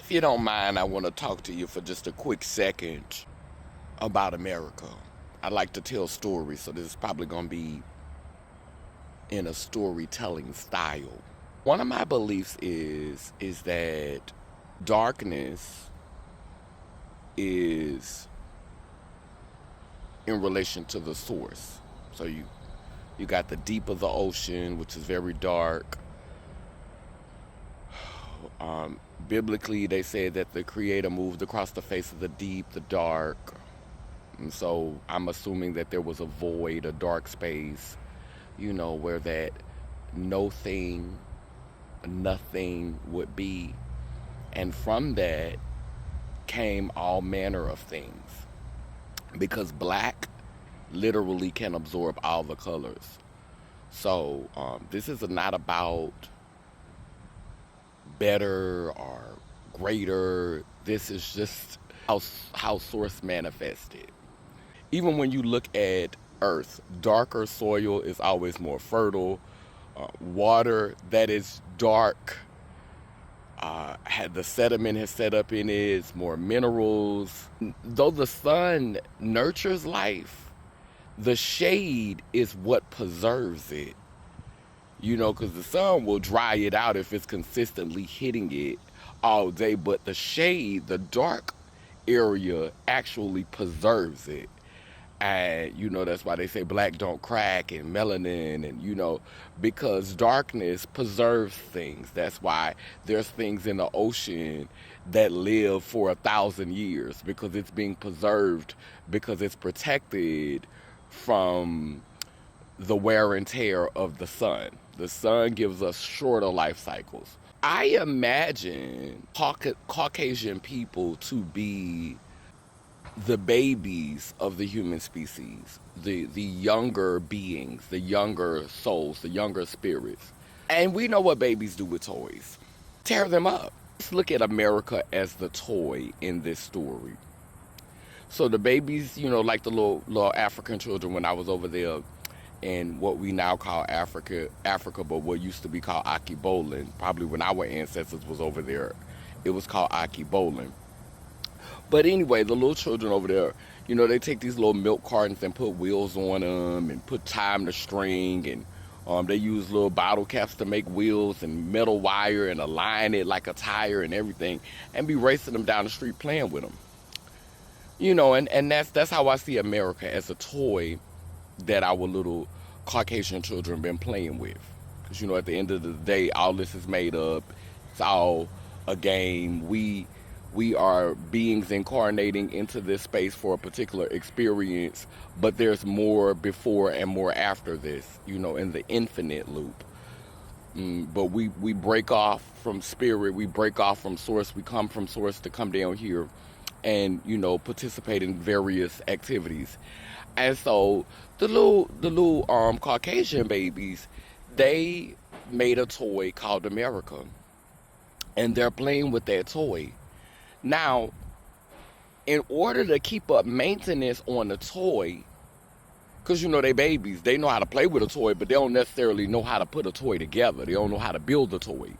If you don't mind, I want to talk to you for just a quick second about America. I like to tell stories, so this is probably going to be in a storytelling style. One of my beliefs is that darkness is in relation to the source. So you got the deep of the ocean, which is very dark. Biblically, they say that the Creator moved across the face of the deep, the dark. And so I'm assuming that there was a void, a dark space, where that no thing, nothing would be. And from that came all manner of things. Because black literally can absorb all the colors. So this is not about better or greater. This is just how source manifested. Even when you look at earth, darker soil is always more fertile. Water that is dark, had the sediment has set up in it, is more minerals. Though the sun nurtures life, the shade is what preserves it. Because the sun will dry it out if it's consistently hitting it all day, but the shade, the dark area, actually preserves it. And, that's why they say black don't crack and melanin, and, because darkness preserves things. That's why there's things in the ocean that live for 1,000 years because it's being preserved, because it's protected from the wear and tear of the sun. The sun gives us shorter life cycles. I imagine Caucasian people to be the babies of the human species, the younger beings, the younger souls, the younger spirits. And we know what babies do with toys. Tear them up. Let's look at America as the toy in this story. So the babies, like the little African children when I was over there in what we now call Africa, but what used to be called Akibolan. Probably when our ancestors was over there, it was called Akibolan. But anyway, the little children over there, they take these little milk cartons and put wheels on them and put time to string, and they use little bottle caps to make wheels and metal wire and align it like a tire and everything, and be racing them down the street playing with them. And that's how I see America, as a toy that our little Caucasian children been playing with. Because, at the end of the day, all this is made up. It's all a game. We are beings incarnating into this space for a particular experience, but there's more before and more after this, in the infinite loop. But we break off from spirit, we break off from source, we come from source to come down here and, participate in various activities. And so the little Caucasian babies, they made a toy called America. And they're playing with that toy. Now, in order to keep up maintenance on the toy, because they babies, they know how to play with a toy, but they don't necessarily know how to put a toy together. They don't know how to build a toy.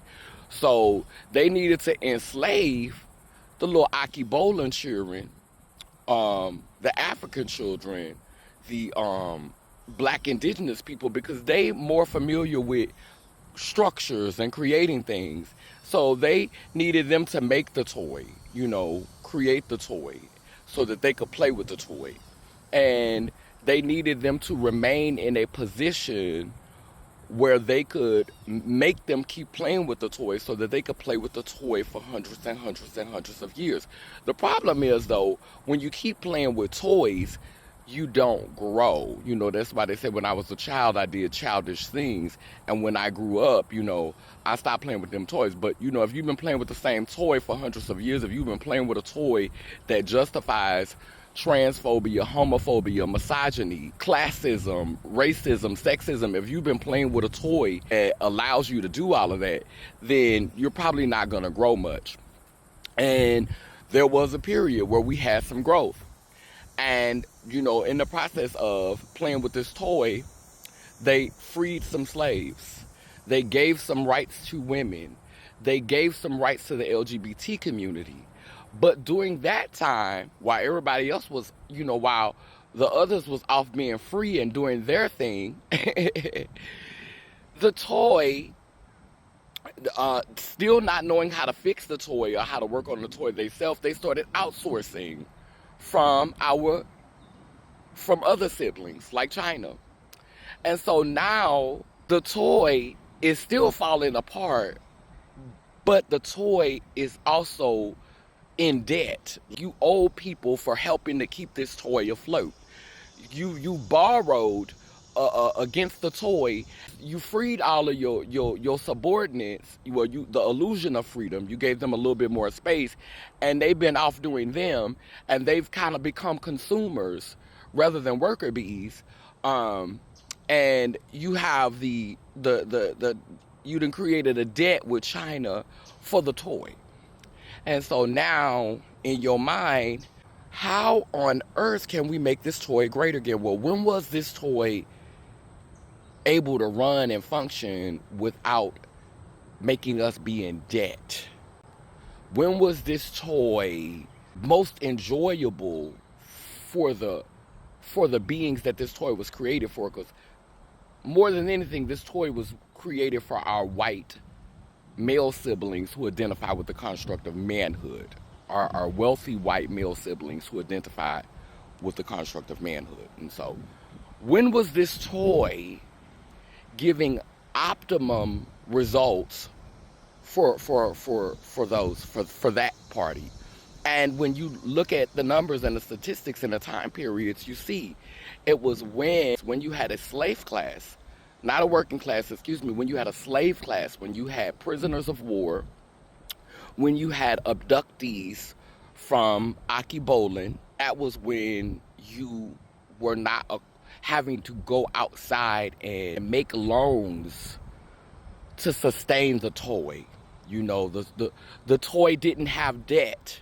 So they needed to enslave the little Akibolan children, the African children, the black indigenous people, because they more familiar with structures and creating things. So they needed them to make the toy, create the toy so that they could play with the toy. And they needed them to remain in a position where they could make them keep playing with the toy so that they could play with the toy for hundreds and hundreds and hundreds of years. The problem is, though, when you keep playing with toys, you don't grow. That's why they say when I was a child, I did childish things. And when I grew up, I stopped playing with them toys. But, if you've been playing with the same toy for hundreds of years, if you've been playing with a toy that justifies transphobia, homophobia, misogyny, classism, racism, sexism, if you've been playing with a toy that allows you to do all of that, then you're probably not going to grow much. And there was a period where we had some growth. And, in the process of playing with this toy, they freed some slaves. They gave some rights to women. They gave some rights to the LGBT community. But during that time, while everybody else was, while the others was off being free and doing their thing, the toy, still not knowing how to fix the toy or how to work on the toy themselves, they started outsourcing from from other siblings like China. And so now the toy is still falling apart, but the toy is also in debt. You owe people for helping to keep this toy afloat. You borrowed against the toy. You freed all of your subordinates. The illusion of freedom. You gave them a little bit more space, and they've been off doing them, and they've kind of become consumers rather than worker bees. And you have you done created a debt with China for the toy. And so now, in your mind, how on earth can we make this toy great again? Well, when was this toy able to run and function without making us be in debt? When was this toy most enjoyable for the beings that this toy was created for? Because more than anything, this toy was created for our white male siblings who identify with the construct of manhood, our wealthy white male siblings who identify with the construct of manhood. And so, when was this toy giving optimum results for that party? And when you look at the numbers and the statistics in the time periods, you see it was when you had a slave class, not a working class, when you had a slave class, when you had prisoners of war, when you had abductees from Akibolan. That was when you were not having to go outside and make loans to sustain the toy. The toy didn't have debt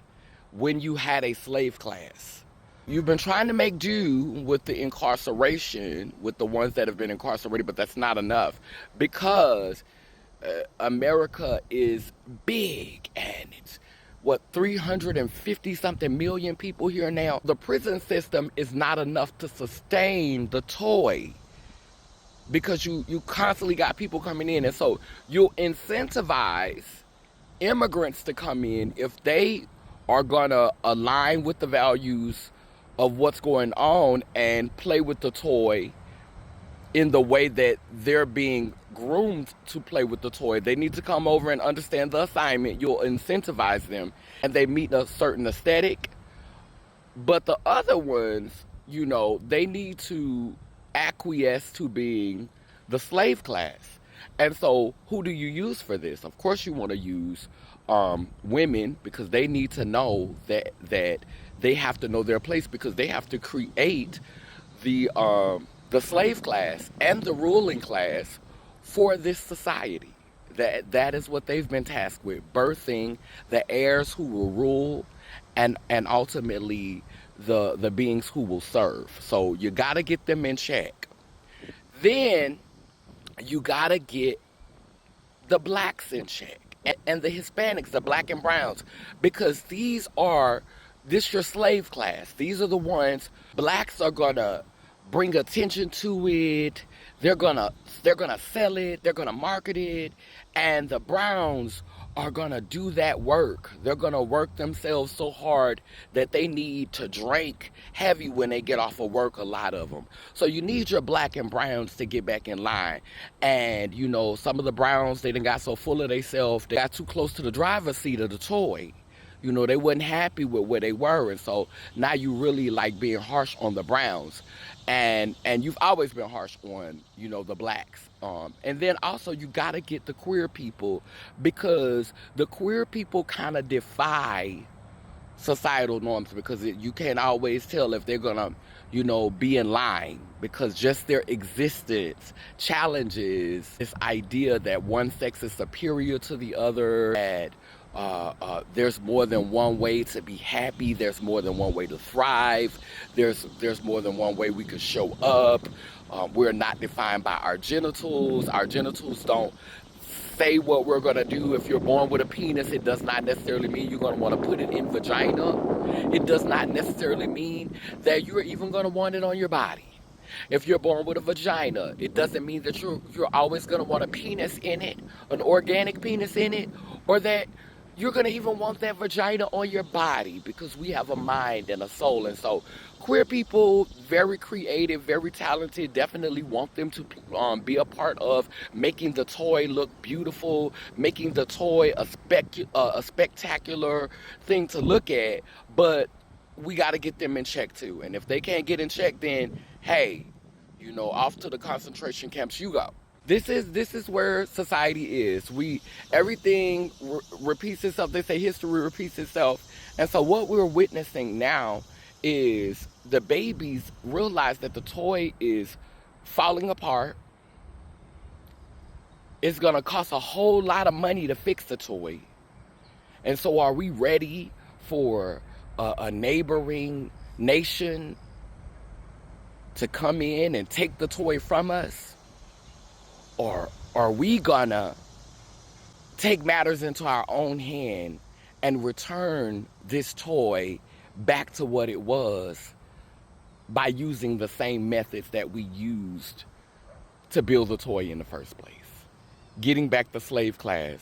when you had a slave class. You've been trying to make do with the incarceration, with the ones that have been incarcerated, but that's not enough, because America is big, and it's 350 something million people here now. The prison system is not enough to sustain the toy, because you constantly got people coming in, and so you'll incentivize immigrants to come in if they are gonna align with the values of what's going on and play with the toy in the way that they're being groomed to play with the toy. They need to come over and understand the assignment. You'll incentivize them, and they meet a certain aesthetic. But the other ones, they need to acquiesce to being the slave class. And so who do you use for this? Of course you want to use women, because they need to know that they have to know their place, because they have to create the slave class and the ruling class for this society. That is what they've been tasked with, birthing the heirs who will rule, and ultimately the beings who will serve. So you got to get them in check. Then you got to get the blacks in check, and the Hispanics, the black and browns, because this your slave class. These are the ones. Blacks are gonna bring attention to it. They're gonna sell it. They're gonna market it, and the browns are gonna do that work. They're gonna work themselves so hard that they need to drink heavy when they get off of work, a lot of them. So you need your black and browns to get back in line. And some of the browns, they done got so full of themselves, they got too close to the driver's seat of the toy. They wasn't happy with where they were, and so now you really like being harsh on the browns, and you've always been harsh on the blacks. And then also you got to get the queer people, because the queer people kind of defy societal norms, because you can't always tell if they're gonna be in line, because just their existence challenges this idea that one sex is superior to the other, that there's more than one way to be happy. There's more than one way to thrive. There's more than one way we could show up. We're not defined by our genitals. Our genitals don't say what we're going to do. If you're born with a penis, it does not necessarily mean you're going to want to put it in vagina. It does not necessarily mean that you're even going to want it on your body. If you're born with a vagina, it doesn't mean that you're always going to want a penis in it, an organic penis in it, or that you're going to even want that vagina on your body, because we have a mind and a soul. And so queer people, very creative, very talented, definitely want them to be a part of making the toy look beautiful, making the toy a spectacular thing to look at. But we got to get them in check too. And if they can't get in check, then hey, off to the concentration camps you go. This is where society is. Everything repeats itself. They say history repeats itself. And so what we're witnessing now is the babies realize that the toy is falling apart. It's going to cost a whole lot of money to fix the toy. And so are we ready for a neighboring nation to come in and take the toy from us? Or are we gonna take matters into our own hand and return this toy back to what it was by using the same methods that we used to build the toy in the first place? Getting back the slave class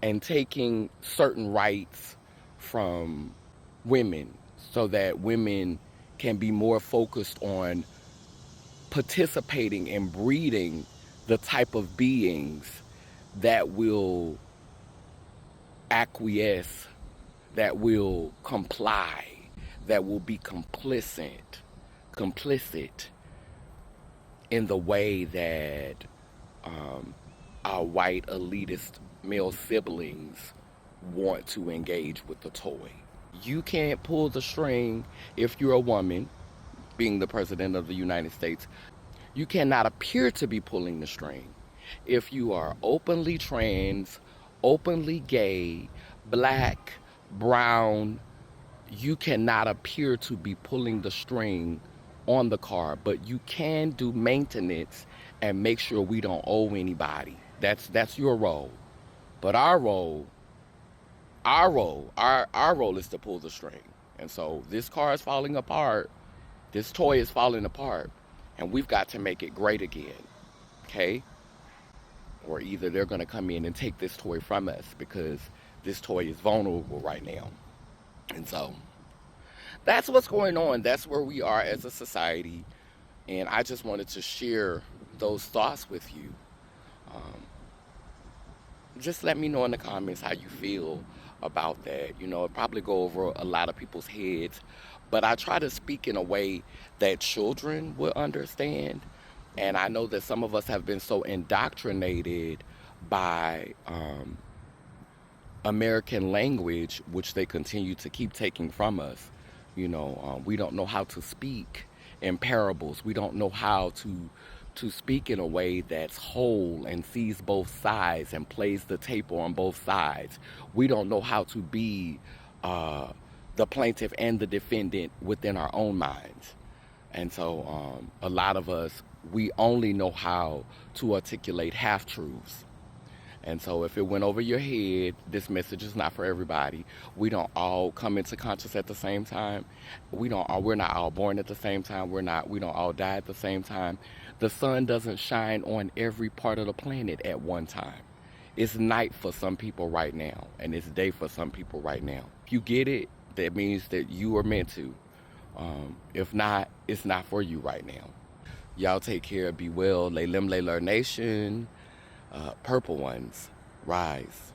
and taking certain rights from women so that women can be more focused on participating and breeding the type of beings that will acquiesce, that will comply, that will be complicit in the way that our white elitist male siblings want to engage with the toy. You can't pull the string if you're a woman, being the president of the United States. You cannot appear to be pulling the string. If you are openly trans, openly gay, black, brown, you cannot appear to be pulling the string on the car, but you can do maintenance and make sure we don't owe anybody. That's your role. But our role is to pull the string. And so this car is falling apart. This toy is falling apart. And we've got to make it great again. Okay? Or either they're going to come in and take this toy from us, because this toy is vulnerable right now. And so that's what's going on. That's where we are as a society. And I just wanted to share those thoughts with you. Just let me know in the comments how you feel about that. It probably go over a lot of people's heads, but I try to speak in a way that children will understand. And I know that some of us have been so indoctrinated by American language, which they continue to keep taking from us. We don't know how to speak in parables. We don't know how to speak in a way that's whole and sees both sides and plays the tape on both sides. We don't know how to be the plaintiff and the defendant within our own minds. And so a lot of us, we only know how to articulate half-truths. And so if it went over your head, this message is not for everybody. We don't all come into conscious at the same time. We're not all born at the same time. We don't all die at the same time. The sun doesn't shine on every part of the planet at one time. It's night for some people right now, and it's day for some people right now. If you get it, that means that you are meant to. If not, it's not for you right now. Y'all take care, be well. Lay Lim Lay Lur Nation. Purple ones, rise.